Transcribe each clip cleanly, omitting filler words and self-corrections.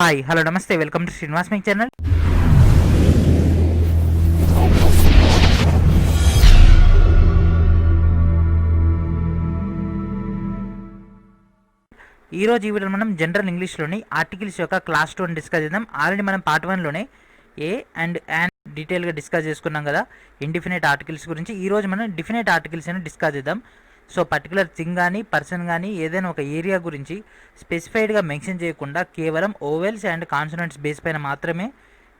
Hi hello నమస్తే welcome to Srinivas make channel. ఈరోజు ఈ వీడియోలో మనం జనరల్ ఇంగ్లీష్లోని ఆర్టికల్స్ యొక్క క్లాస్ 2 డిస్కస్ చేద్దాం. ఆల్రెడీ మనం పార్ట్ 1లోనే ఏ అండ్ యాన్ డీటెయిల్గా డిస్కస్ చేసుకున్నాం కదా ఇండిఫినైట్ ఆర్టికల్స్ గురించి. ఈరోజు మనం డిఫినైట్ ఆర్టికల్స్ అని డిస్కస్ చేద్దాం. సో పర్టికులర్ థింగ్ కానీ పర్సన్ కానీ ఏదైనా ఒక ఏరియా గురించి స్పెసిఫైడ్గా మెన్షన్ చేయకుండా కేవలం ఓవెల్స్ అండ్ కాన్సోనెంట్స్ బేస్ పైన మాత్రమే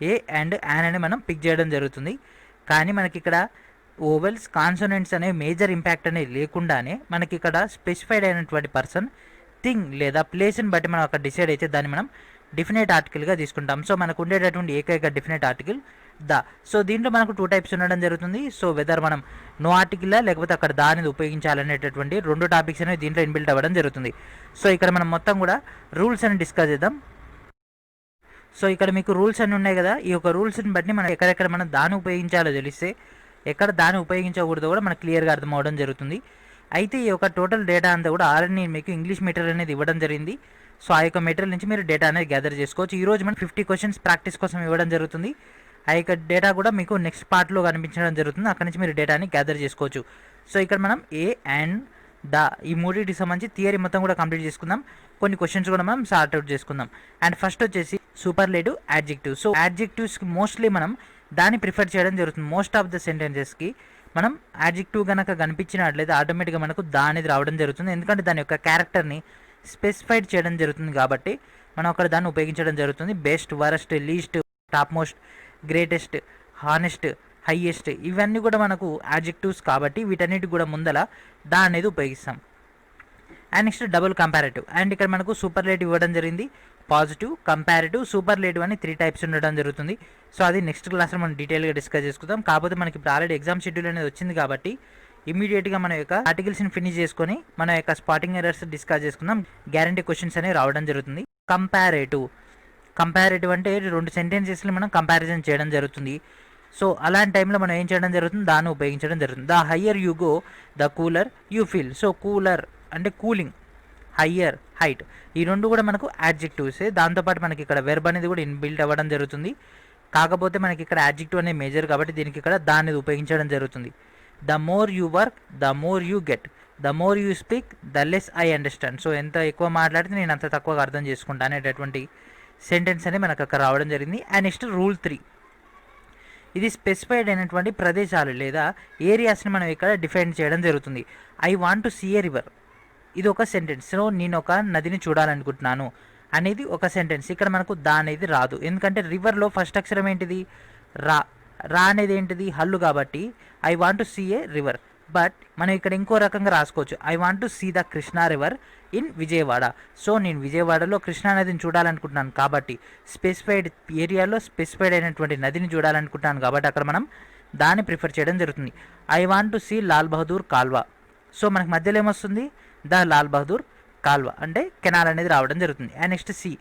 ఏ అండ్ యాన్ అని మనం పిక్ చేయడం జరుగుతుంది. కానీ మనకి ఇక్కడ ఓవెల్స్ కాన్సోనెంట్స్ అనే మేజర్ ఇంపాక్ట్ అనేది లేకుండానే మనకి ఇక్కడ స్పెసిఫైడ్ అయినటువంటి పర్సన్ థింగ్ లేదా ప్లేస్ని బట్టి మనం అక్కడ డిసైడ్ అయితే దాన్ని మనం డిఫినైట్ ఆర్టికల్గా తీసుకుంటాం. సో మనకు ఉండేటటువంటి ఏకైక డిఫినైట్ ఆర్టికల్ ద. సో దీంట్లో మనకు 2 టైప్స్ ఉండడం జరుగుతుంది. సో వెదర్ మనం నో ఆర్టికల్లా లేకపోతే అక్కడ దా అనేది ఉపయోగించాలనేటటువంటి 2 టాపిక్స్ అనేవి దీంట్లో ఇన్బిల్ట్ అవ్వడం జరుగుతుంది. సో ఇక్కడ మనం మొత్తం కూడా రూల్స్ అని డిస్కస్ చేద్దాం. సో ఇక్కడ మీకు రూల్స్ అన్నీ ఉన్నాయి కదా, ఈ యొక్క రూల్స్ని బట్టి మనం ఎక్కడెక్కడ మనం దాన్ని ఉపయోగించాలో తెలిస్తే ఎక్కడ దాన్ని ఉపయోగించకూడదో కూడా మనకు క్లియర్గా అర్థం అవ్వడం జరుగుతుంది. అయితే ఈ యొక్క టోటల్ డేటా అంతా కూడా ఆల్రెడీ మీకు ఇంగ్లీష్ మెటీరియల్ అనేది ఇవ్వడం జరిగింది. సో ఆ యొక్క మెటీరియల్ నుంచి మీరు డేటా అనేది గ్యాదర్ చేసుకోవచ్చు. ఈరోజు మనం 50 క్వశ్చన్స్ ప్రాక్టీస్ కోసం ఇవ్వడం జరుగుతుంది. ఆ యొక్క డేటా కూడా మీకు నెక్స్ట్ పార్ట్లో కనిపించడం జరుగుతుంది. అక్కడ నుంచి మీరు డేటాని గ్యాదర్ చేసుకోవచ్చు. సో ఇక్కడ మనం ఏ అండ్ ద ఈ మూడింటికి సంబంధించి థియరీ మొత్తం కూడా కంప్లీట్ చేసుకుందాం. కొన్ని క్వశ్చన్స్ కూడా మనం సార్ట్ అవుట్ చేసుకుందాం. అండ్ ఫస్ట్ వచ్చేసి సూపర్లేటివ్ యాడ్జెక్టివ్. సో యాడ్జెక్టివ్స్కి మోస్ట్లీ మనం దాన్ని ప్రిఫర్ చేయడం జరుగుతుంది. మోస్ట్ ఆఫ్ ద సెంటెన్సెస్కి మనం యాడ్జెక్టివ్ కనుక కనిపించినట్లయితే ఆటోమేటిక్గా మనకు దా అనేది రావడం జరుగుతుంది. ఎందుకంటే దాని యొక్క క్యారెక్టర్ని స్పెసిఫైడ్ చేయడం జరుగుతుంది కాబట్టి మనం అక్కడ దాన్ని ఉపయోగించడం జరుగుతుంది. Best, worst, least, top most, greatest, honest, highest ఇవన్నీ కూడా మనకు యాడ్జెక్టివ్స్ కాబట్టి వీటన్నిటికి కూడా ముందల దా అనేది ఉపయోగిస్తాం. And next double comparative. And ఇక్కడ మనకు సూపర్లేటివ్ ఇవ్వడం జరిగింది. పాజిటివ్, కంపారేటివ్, సూపర్లేటివ్ అని 3 టైప్స్ ఉండడం జరుగుతుంది. సో అది నెక్స్ట్ క్లాస్లో మనం డీటెయిల్గా డిస్కస్ చేసుకుందాం. కాకపోతే మనకి ఇప్పుడు ఆల్రెడీ ఎగ్జామ్ షెడ్యూల్ అనేది వచ్చింది కాబట్టి ఇమీడియట్గా మన యొక్క ఆర్టికల్స్ని ఫినిష్ చేసుకొని మన యొక్క స్పాటింగ్ ఎర్రర్స్ డిస్కస్ చేసుకుందాం. గ్యారంటీ క్వశ్చన్స్ అనేవి రావడం జరుగుతుంది. కంపారేటివ్ అంటే 2 సెంటెన్సెస్ని మనం కంపారిజన్ చేయడం జరుగుతుంది. సో అలాంటి టైంలో మనం ఏం చేయడం జరుగుతుంది, దాన్ని ఉపయోగించడం జరుగుతుంది. The higher you go the cooler you feel. So cooler అంటే కూలింగ్, హయ్యర్ హైట్ ఈ 2 కూడా మనకు యాడ్జెక్టివ్సే. దాంతోపాటు మనకి ఇక్కడ వెర్బ్ అనేది కూడా ఇన్బిల్ట్ అవ్వడం జరుగుతుంది. కాకపోతే మనకి ఇక్కడ యాడ్జెక్టివ్ అనేది మేజర్ కాబట్టి దీనికి ఇక్కడ దాన్ని ఉపయోగించడం జరుగుతుంది. The more you work the more you get, the more you speak the less I understand. So ఎంత ఎక్కువ మాట్లాడితే నేను అంత తక్కువగా అర్థం చేసుకుంటా అనేటటువంటి సెంటెన్స్ అనేది మనకు అక్కడ రావడం జరిగింది. And next rule 3. ఇది స్పెసిఫైడ్ అయినటువంటి ప్రదేశాలు లేదా ఏరియాస్ని మనం ఇక్కడ డిఫైన్ చేయడం జరుగుతుంది. I want to see a river ఇది ఒక సెంటెన్స్. సో నేను ఒక నదిని చూడాలనుకుంటున్నాను అనేది ఒక సెంటెన్స్. ఇక్కడ మనకు దా అనేది రాదు. ఎందుకంటే రివర్లో ఫస్ట్ అక్షరం ఏంటిది, రా. రా అనేది ఏంటిది, హల్లు కాబట్టి I want to see a river. But మనం ఇక్కడ ఇంకో రకంగా రాసుకోవచ్చు. I want to see the Krishna river in Vijayawada. So నేను విజయవాడలో కృష్ణా నదిని చూడాలనుకుంటున్నాను కాబట్టి స్పెసిఫైడ్ ఏరియాలో స్పెసిఫైడ్ అయినటువంటి నదిని చూడాలనుకుంటున్నాను కాబట్టి అక్కడ మనం దాన్ని ప్రిఫర్ చేయడం జరుగుతుంది. I want to see Lal Bahadur కాల్వా. సో మనకు మధ్యలో ఏమొస్తుంది, ద లాల్ బహదూర్ కాల్వా అంటే కెనాల్ అనేది రావడం జరుగుతుంది. And next sea.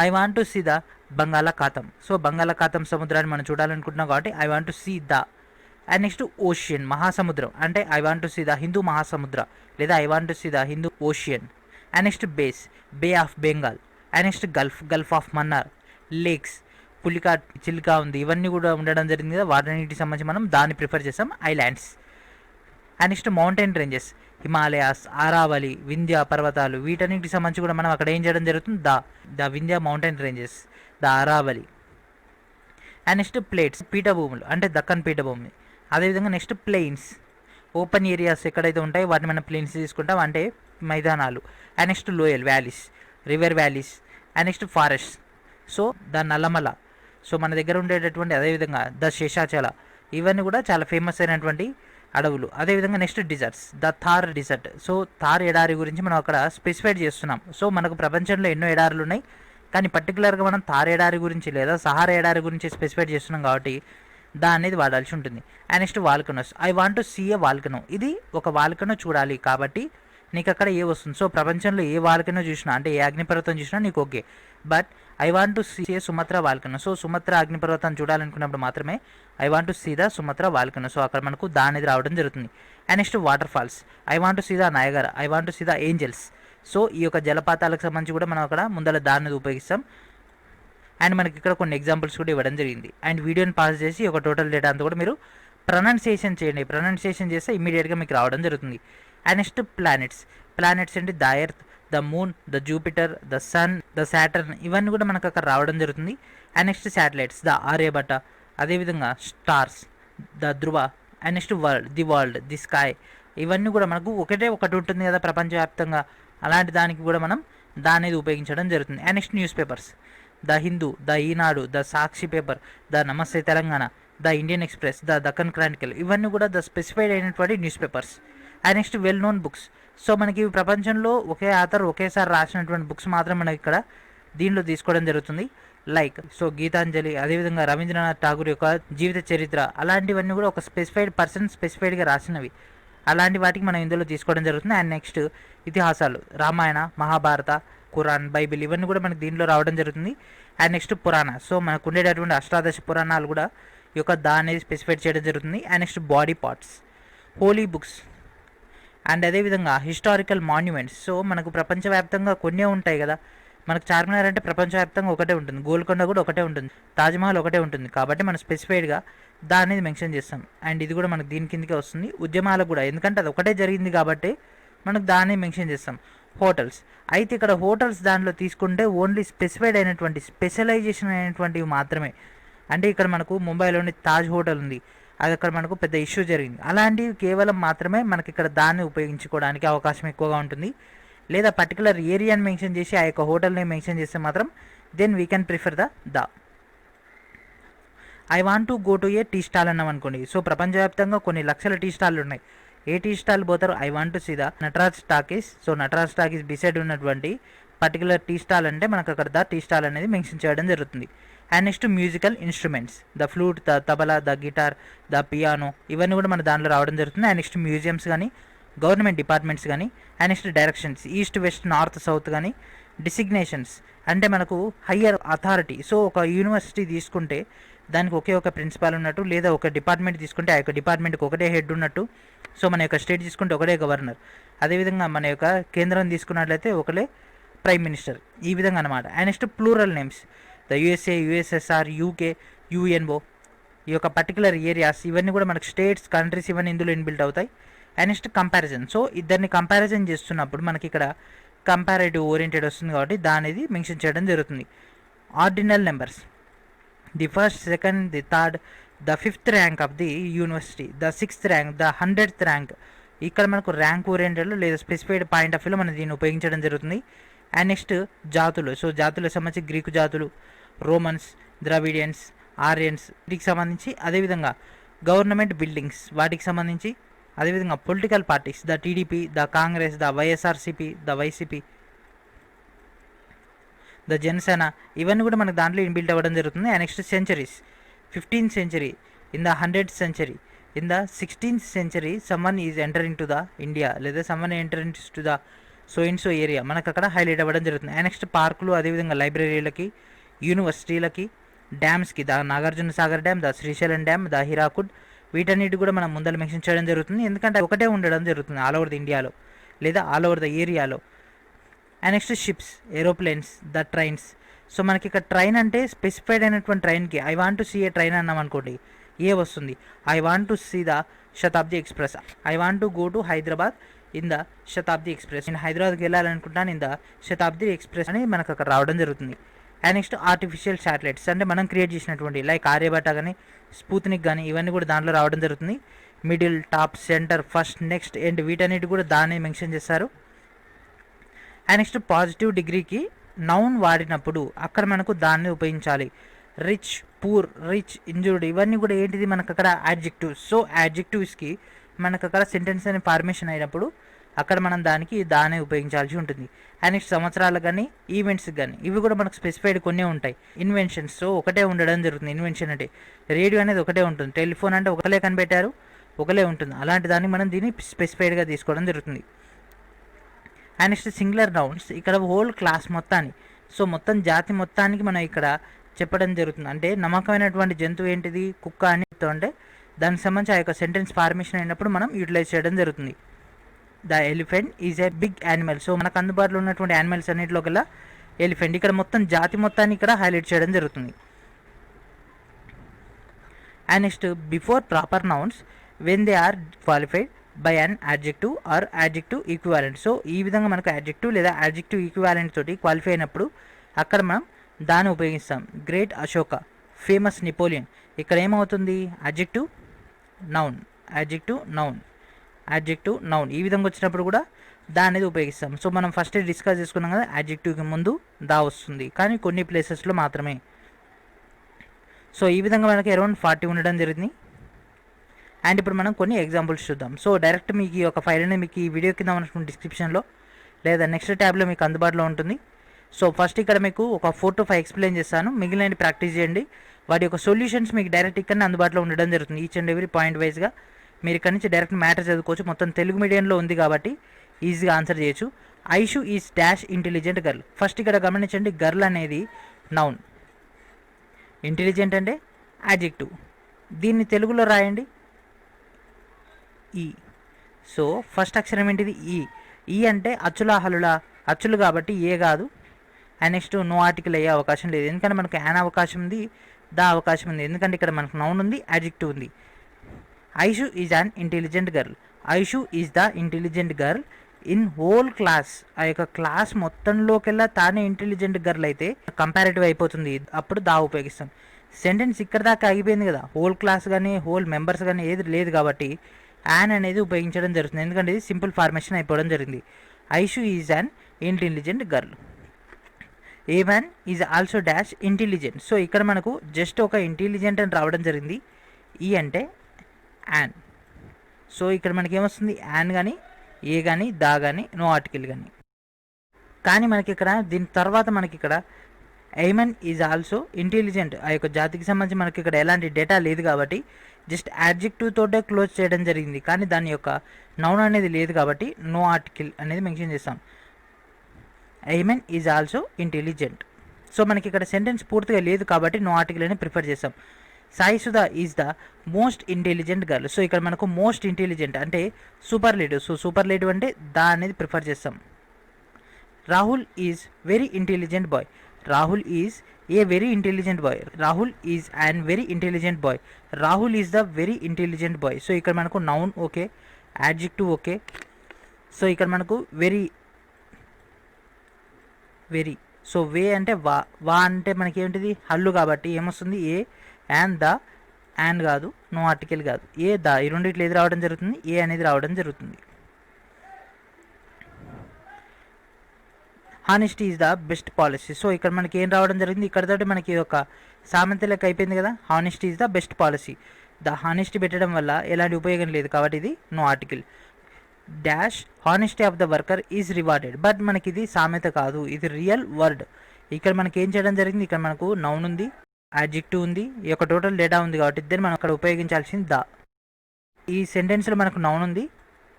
I want to see the బంగాళాఖాతం. సో బంగాళాఖాతం సముద్రాన్ని మనం చూడాలనుకుంటున్నాం కాబట్టి I want to see the. And next ocean మహాసముద్రం అంటే I want to see the హిందూ మహాసముద్ర లేదా I want to see the Hindu ocean. And next bays, bay of Bengal. And next gulf of Mannar, lakes, Pulicat Chilka ఉంది ఇవన్నీ కూడా ఉండడం జరిగింది కదా, వాటన్నిటికి సంబంధించి మనం దాన్ని ప్రిఫర్ చేస్తాం, islands. And next mountain ranges, Himalayas, Aravalli, Vindhya పర్వతాలు వీటన్నిటికి సంబంధించి కూడా మనం అక్కడ ఏం చేయడం జరుగుతుంది, the Vindhya mountain ranges, the Aravalli. And next plates, పీఠభూములు అంటే దక్కన్ పీఠభూమి. అదేవిధంగా నెక్స్ట్ ప్లెయిన్స్, ఓపెన్ ఏరియాస్ ఎక్కడైతే ఉంటాయో వాటిని మనం ప్లెయిన్స్ తీసుకుంటాం అంటే మైదానాలు. And next loyal, valleys, river valleys. And next forest, so the Nallamala. So మన దగ్గర ఉండేటటువంటి అదేవిధంగా ద శేషాచల ఇవన్నీ కూడా చాలా ఫేమస్ అయినటువంటి అడవులు. అదేవిధంగా next deserts, the Thar desert. So Thar ఎడారి గురించి మనం అక్కడ స్పెసిఫైడ్ చేస్తున్నాం. సో మనకు ప్రపంచంలో ఎన్నో ఎడారులు ఉన్నాయి కానీ పర్టికులర్గా మనం థార్ ఎడారి గురించి లేదా సహారా ఎడారి గురించి స్పెసిఫైడ్ చేస్తున్నాం కాబట్టి దా అనేది వాడాల్సి ఉంటుంది. And next volcanoes, I want to see a volcano. ఇది ఒక వాల్కనో చూడాలి కాబట్టి నీకు అక్కడ ఏ వస్తుంది. సో ప్రపంచంలో ఏ వాల్కనో చూసినా అంటే ఏ అగ్నిపర్వతం చూసినా నీకు okay. But I want to see a Sumatra volcano. So Sumatra అగ్నిపర్వతాన్ని చూడాలనుకున్నప్పుడు మాత్రమే I want to see the Sumatra volcano. So అక్కడ మనకు దా అనేది రావడం జరుగుతుంది. And next waterfalls, I want to see the Niagara, I want to see the angels. So ఈ యొక్క జలపాతాలకు సంబంధించి కూడా మనం అక్కడ ముందర దాన్ని ఉపయోగిస్తాం. అండ్ మనకి ఇక్కడ కొన్ని ఎగ్జాంపుల్స్ కూడా ఇవ్వడం జరిగింది. అండ్ వీడియోని పాస్ చేసి ఒక టోటల్ డేటా అంతా కూడా మీరు ప్రొనౌన్సియేషన్ చేయండి. ప్రొనౌన్సియేషన్ చేస్తే ఇమీడియట్గా మీకు రావడం జరుగుతుంది. అండ్ నెక్స్ట్ ప్లానెట్స్ అంటే the earth, the moon, the Jupiter, the sun, the Saturn, ఇవన్నీ కూడా మనకు అక్కడ రావడం జరుగుతుంది. And next satellites, the Aryabhata, అదేవిధంగా stars, the Dhruva, and next world, the sky, ఇవన్నీ కూడా మనకు ఒకటి ఉంటుంది కదా ప్రపంచవ్యాప్తంగా, అలాంటి దానికి కూడా మనం దాన్ని ఉపయోగించడం జరుగుతుంది. And next news papers, the Hindu, the Eenadu, the Sakshi paper, the Namaste Telangana, the Indian Express, the Deccan Chronicle, ఇవన్నీ కూడా ద స్పెసిఫైడ్ అయినటువంటి news papers. And next well known books. So మనకి ప్రపంచంలో ఒకే ఆథర్ ఒకేసారి రాసినటువంటి బుక్స్ మాత్రం మనకి ఇక్కడ దీనిలో తీసుకోవడం జరుగుతుంది. లైక్ సో గీతాంజలి, అదేవిధంగా రవీంద్రనాథ్ ఠాగూర్ యొక్క జీవిత చరిత్ర, అలాంటివన్నీ కూడా ఒక స్పెసిఫైడ్ పర్సన్ స్పెసిఫైడ్గా రాసినవి, అలాంటి వాటికి మనం ఇందులో తీసుకోవడం జరుగుతుంది. అండ్ నెక్స్ట్ ఇతిహాసాలు, రామాయణ, మహాభారత, ఖురాన్, బైబిల్, ఇవన్నీ కూడా మనకి దీంట్లో రావడం జరుగుతుంది. అండ్ నెక్స్ట్ పురాణ, సో మనకు ఉండేటటువంటి అష్టాదశ పురాణాలు కూడా ఈ యొక్క దాన్ని స్పెసిఫై చేయడం జరుగుతుంది. And next body parts, holy books, and అదేవిధంగా హిస్టారికల్ మాన్యుమెంట్స్. సో మనకు ప్రపంచవ్యాప్తంగా కొన్నే ఉంటాయి కదా, మనకు చార్మినార్ అంటే ప్రపంచవ్యాప్తంగా ఒకటే ఉంటుంది, గోల్కొండ కూడా ఒకటే ఉంటుంది, తాజ్మహల్ ఒకటే ఉంటుంది, కాబట్టి మనం స్పెసిఫైడ్గా దాన్ని మెన్షన్ చేస్తాం. అండ్ ఇది కూడా మనకు దీని కిందకే వస్తుంది. ఉద్యమాలకు కూడా, ఎందుకంటే అది ఒకటే జరిగింది కాబట్టి మనకు దాన్ని మెన్షన్ చేస్తాం. హోటల్స్, అయితే ఇక్కడ హోటల్స్ దాంట్లో తీసుకుంటే ఓన్లీ స్పెసిఫైడ్ అయినటువంటి స్పెషలైజేషన్ అయినటువంటివి మాత్రమే. అంటే ఇక్కడ మనకు ముంబైలోని తాజ్ హోటల్ ఉంది, అది అక్కడ మనకు పెద్ద ఇష్యూ జరిగింది, అలాంటివి కేవలం మాత్రమే మనకి ఇక్కడ దాన్ని ఉపయోగించుకోవడానికి అవకాశం ఎక్కువగా ఉంటుంది. లేదా పర్టికులర్ ఏరియాని మెన్షన్ చేసి ఆ యొక్క హోటల్ని మెన్షన్ చేస్తే మాత్రం then we can prefer the I want to go to a tea stall అన్నాం అనుకోండి. సో ప్రపంచవ్యాప్తంగా కొన్ని లక్షల టీ స్టాల్లు ఉన్నాయి. ఏ టీ స్టాల్ పోతారు? I want to see the Nataraj talkies. So Nataraj talkies beside ఉన్నటువంటి పర్టికులర్ టీ స్టాల్ అంటే మనకు అక్కడ ద టీ స్టాల్ అనేది మెన్షన్ చేయడం జరుగుతుంది. And next musical instruments, the flute, the tabla, the guitar, the piano, ఇవన్నీ కూడా మన దాంట్లో రావడం జరుగుతుంది. అండ్ నెక్స్ట్ మ్యూజియంస్ కానీ, గవర్నమెంట్ డిపార్ట్మెంట్స్ కానీ, and next directions, east west north south కానీ, డిసిగ్నేషన్స్ అంటే మనకు హయ్యర్ అథారిటీ. సో ఒక యూనివర్సిటీ తీసుకుంటే దానికి ఒకే ఒక ప్రిన్సిపాల్ ఉన్నట్టు, లేదా ఒక డిపార్ట్మెంట్ తీసుకుంటే ఆ యొక్క డిపార్ట్మెంట్కి ఒకటే హెడ్ ఉన్నట్టు. సో మన యొక్క స్టేట్ తీసుకుంటే ఒకటే గవర్నర్, అదేవిధంగా మన యొక్క కేంద్రం తీసుకున్నట్లయితే ఒకలే ప్రైమ్ మినిస్టర్, ఈ విధంగా అనమాట. And next plural names, the USA, USSR, UK, UNO, ఈ యొక్క పర్టికులర్ ఏరియాస్, ఇవన్నీ కూడా మనకు స్టేట్స్, కంట్రీస్ ఇవన్నీ ఇందులో ఇన్బిల్ట్ అవుతాయి. అండ్ నెక్స్ట్ కంపారిజన్, సో ఇద్దరిని కంపారిజన్ చేస్తున్నప్పుడు మనకి ఇక్కడ కంపారేటివ్ ఓరియంటెడ్ వస్తుంది కాబట్టి దానిది మెన్షన్ చేయడం జరుగుతుంది. Ordinal numbers, the first, second, the third, the fifth rank of the university, the sixth rank, the 100th rank, ఇక్కడ మనకు ర్యాంక్ ఓరియంటెడ్లో లేదా స్పెసిఫైడ్ పాయింట్ ఆఫ్ వ్యూలో మనం దీన్ని ఉపయోగించడం జరుగుతుంది. అండ్ నెక్స్ట్ జాతులు, సో జాతులకు సంబంధించి గ్రీకు జాతులు, రోమన్స్, ద్రవిడియన్స్, ఆర్యన్స్, వీటికి సంబంధించి, అదేవిధంగా గవర్నమెంట్ బిల్డింగ్స్ వాటికి సంబంధించి, అదేవిధంగా political parties, the TDP, the Congress, the YSRCP, the YCP, the Janasena, ఇవన్నీ కూడా మనకు దాంట్లో ఇన్బిల్ట్ అవ్వడం జరుగుతుంది. And next centuries, 15th century, in the 100th century, in the 16th century someone is entering to the India, లేదా someone entering to the so in so area, మనకు అక్కడ highlight అవ్వడం జరుగుతుంది. అండ్ నెక్స్ట్ పార్కులు, అదేవిధంగా లైబ్రరీలకి, యూనివర్సిటీలకి, డ్యామ్స్కి, the Nagarjuna Sagar dam, the Srisailam dam, the Hirakud, వీటన్నిటి కూడా మనం ముందర మెన్షన్ చేయడం జరుగుతుంది. ఎందుకంటే ఒకటే ఉండడం జరుగుతుంది ఆల్ ఓవర్ ద ఇండియాలో లేదా ఆల్ ఓవర్ ద ఏరియాలో. And next ships, aeroplanes, the trains. So మనకి ఇక్కడ ట్రైన్ అంటే స్పెసిఫైడ్ అయినటువంటి ట్రైన్కి I want to see a train అన్నాం అనుకోండి, ఏ వస్తుంది? I want to see the Shatabdi express, I want to go to Hyderabad in the Shatabdi express, నేను హైదరాబాద్కి వెళ్ళాలనుకుంటున్నాను ఇన్ ద శతాబ్ది ఎక్స్ప్రెస్ అని మనకు అక్కడ రావడం జరుగుతుంది. అండ్ నెక్స్ట్ ఆర్టిఫిషియల్ శాటిలైట్స్, అంటే మనం క్రియేట్ చేసినటువంటి లైక్ ఆర్యభట్ట కానీ, స్పూత్నిక్ కానీ, ఇవన్నీ కూడా దాంట్లో రావడం జరుగుతుంది. Middle, top, centre, first, next, end, వీటన్నిటి కూడా దాన్ని మెన్షన్ చేస్తారు. అండ్ నెక్స్ట్ పాజిటివ్ డిగ్రీకి నౌన్ వాడినప్పుడు అక్కడ మనకు దాన్ని ఉపయోగించాలి. రిచ్, పూర్, రిచ్, ఇంజూర్డ్, ఇవన్నీ కూడా ఏంటిది మనకు అక్కడ యాడ్జెక్టివ్స్. సో యాడ్జెక్టివ్స్కి మనకు అక్కడ సెంటెన్స్ అని ఫార్మేషన్ అయినప్పుడు అక్కడ మనం దాన్ని ఉపయోగించాల్సి ఉంటుంది. అండ్ నెక్స్ట్ సంవత్సరాలు కానీ, ఈవెంట్స్ కానీ, ఇవి కూడా మనకు స్పెసిఫైడ్ కొన్నే ఉంటాయి. ఇన్వెన్షన్స్, సో ఒకటే ఉండడం జరుగుతుంది. ఇన్వెన్షన్ అంటే రేడియో అనేది ఒకటే ఉంటుంది, టెలిఫోన్ అంటే ఒకలే కనిపెట్టారు, ఒకలే ఉంటుంది, అలాంటి దాన్ని మనం దీన్ని స్పెసిఫైడ్గా తీసుకోవడం జరుగుతుంది. అండ్ నెక్స్ట్ సింగులర్ నౌన్స్, ఇక్కడ హోల్ క్లాస్ మొత్తాన్ని, సో మొత్తం జాతి మొత్తానికి మనం ఇక్కడ చెప్పడం జరుగుతుంది. అంటే నమ్మకమైనటువంటి జంతువు ఏంటిది? కుక్క అని చెప్తూ ఉంటే దానికి సంబంధించి ఆ యొక్క సెంటెన్స్ ఫార్మేషన్ అయినప్పుడు మనం యూటిలైజ్ చేయడం జరుగుతుంది. The elephant is a big animal. So మనకు అందుబాటులో ఉన్నటువంటి యానిమల్స్ అన్నింటిలో గల ఎలిఫెంట్. ఇక్కడ మొత్తం జాతి మొత్తాన్ని ఇక్కడ హైలైట్ చేయడం జరుగుతుంది. And next before proper nouns when they are qualified by an adjective or adjective equivalent. So ఈ విధంగా మనకు యాడ్జెక్టివ్ లేదా యాడ్జెక్టివ్ ఈక్వాలెంట్ తోటి క్వాలిఫై అయినప్పుడు అక్కడ మనం దాన్ని ఉపయోగిస్తాం. Great Ashoka, famous Napoleon. ఇక్కడ ఏమవుతుంది? Adjective noun, adjective noun, adjective noun. ఈ విధంగా వచ్చినప్పుడు కూడా దా అనేది ఉపయోగిస్తాం. సో మనం ఫస్ట్ డిస్కస్ చేసుకున్నాం కదా, యాడ్జెక్టివ్కి ముందు దా వస్తుంది, కానీ కొన్ని ప్లేసెస్లో మాత్రమే. సో ఈ విధంగా మనకి అరౌండ్ 40 ఉండడం జరిగింది. అండ్ ఇప్పుడు మనం కొన్ని ఎగ్జాంపుల్స్ చూద్దాం. సో డైరెక్ట్ మీకు ఈ యొక్క ఫైల్ అనేది మీకు ఈ వీడియో కింద ఉన్నటువంటి డిస్క్రిప్షన్లో లేదా నెక్స్ట్ ట్యాబ్లో మీకు అందుబాటులో ఉంటుంది. సో ఫస్ట్ ఇక్కడ మీకు ఒక 4 to 5 ఎక్స్ప్లెయిన్ చేస్తాను, మిగిలిన ప్రాక్టీస్ చేయండి. వాటి యొక్క సొల్యూషన్స్ మీకు డైరెక్ట్ ఇక్కడనే అందుబాటులో ఉండడం జరుగుతుంది. ఈచ్ అండ్ ఎవ్రీ పాయింట్ వైజ్గా మీరు ఇక్కడ నుంచి డైరెక్ట్ మ్యాటర్ చదువుకోవచ్చు. మొత్తం తెలుగు మీడియంలో ఉంది కాబట్టి ఈజీగా ఆన్సర్ చేయొచ్చు. Aishu is dash intelligent girl. First ఇక్కడ గమనించండి, గర్ల్ అనేది నౌన్, ఇంటెలిజెంట్ అంటే యాడ్జెక్టివ్. దీన్ని తెలుగులో రాయండి ఈ. సో ఫస్ట్ అక్షరం ఏంటిది? ఈ. ఈ అంటే అచ్చులా హలులా, అచ్చులు కాబట్టి ఏ కాదు. అండ్ నెక్స్ట్ నో ఆర్టికల్ అయ్యే అవకాశం లేదు, ఎందుకంటే మనకు యాన్ అవకాశం ఉంది, దా అవకాశం ఉంది, ఎందుకంటే ఇక్కడ మనకు నౌన్ ఉంది, యాడ్జెక్టివ్ ఉంది. Aishu is an intelligent girl. Aishu is the intelligent girl in whole class. ఆ యొక్క క్లాస్ మొత్తంలోకెల్లా తానే ఇంటెలిజెంట్ గర్ల్ అయితే కంపారిటివ్ అయిపోతుంది, అప్పుడు దా ఉపయోగిస్తాం. సెంటెన్స్ ఇక్కడ దాకా ఆగిపోయింది కదా, హోల్ క్లాస్ కానీ హోల్ మెంబర్స్ కానీ ఏది లేదు కాబట్టి యాన్ అనేది ఉపయోగించడం జరుగుతుంది, ఎందుకంటే ఇది సింపుల్ ఫార్మేషన్ అయిపోవడం జరిగింది. Aishu is an intelligent girl. A man is also dash intelligent. So ఇక్కడ మనకు జస్ట్ ఒక ఇంటెలిజెంట్ అని రావడం జరిగింది. ఈ అంటే యాన్. సో ఇక్కడ మనకి ఏమొస్తుంది? యాన్ కానీ ఏ కానీ దా కానీ నో ఆర్టికల్ కానీ. కానీ మనకి ఇక్కడ దీని తర్వాత మనకి ఇక్కడ ఐమన్ ఈజ్ ఆల్సో ఇంటెలిజెంట్, ఆ యొక్క జాతికి సంబంధించి మనకి ఇక్కడ ఎలాంటి డేటా లేదు కాబట్టి జస్ట్ యాడ్జెక్టివ్ తోటే క్లోజ్ చేయడం జరిగింది, కానీ దాని యొక్క నౌన్ అనేది లేదు కాబట్టి నో ఆర్టికల్ అనేది మెన్షన్ చేస్తాం. Aiman is also intelligent. So మనకి ఇక్కడ సెంటెన్స్ పూర్తిగా లేదు కాబట్టి నో ఆర్టికల్ అని ప్రిఫర్ చేస్తాం. Sai Sudha is the most intelligent girl. So ఇక్కడ మనకు మోస్ట్ ఇంటెలిజెంట్ అంటే సూపర్లేటివ్. సో సూపర్లేటివ్ అంటే దా అనేది ప్రిఫర్ చేస్తాం. Rahul is very intelligent boy. Rahul is a very intelligent boy. Rahul is and very intelligent boy. Rahul is the very intelligent boy. So ఇక్కడ మనకు noun okay, adjective okay. So ఇక్కడ మనకు very very. So వే అంటే వా, వా అంటే మనకి ఏంటిది? హల్లు కాబట్టి ఏమొస్తుంది? ఏ అండ్ ద. అండ్ కాదు, నో ఆర్టికల్ కాదు, ఏ ద. ఈ రెండిట్లో ఏది రావడం జరుగుతుంది? ఏ అనేది రావడం జరుగుతుంది. Honesty is the best policy. So ఇక్కడ మనకి ఏం రావడం జరిగింది? ఇక్కడతోటి మనకి ఒక సామెత లెక్క అయిపోయింది కదా, honesty is the best policy. The honesty పెట్టడం వల్ల ఎలాంటి ఉపయోగం లేదు కాబట్టి ఇది no article. Dash honesty of the worker is rewarded. But మనకి ఇది సామెత కాదు, ఇది రియల్ వర్డ్. ఇక్కడ మనకి ఏం చేయడం జరిగింది? ఇక్కడ మనకు నౌన్ ఉంది, యాడ్జెక్టివ్ ఉంది, ఈ యొక్క టోటల్ డేటా ఉంది కాబట్టి ఇద్దరు మనం అక్కడ ఉపయోగించాల్సింది ద. ఈ సెంటెన్స్లో మనకు నౌన్ ఉంది,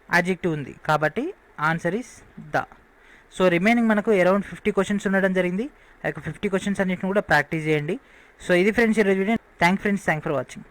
యాడ్జెక్టివ్ ఉంది కాబట్టి answer is the. So remaining మనకు అరౌండ్ 50 క్వశ్చన్స్ ఉండడం జరిగింది. ఆ యొక్క 50 క్వశ్చన్స్ అన్నింటిని కూడా ప్రాక్టీస్ చేయండి. సో ఇది ఫ్రెండ్స్ ఈరోజు వీడియో. Thank for watching.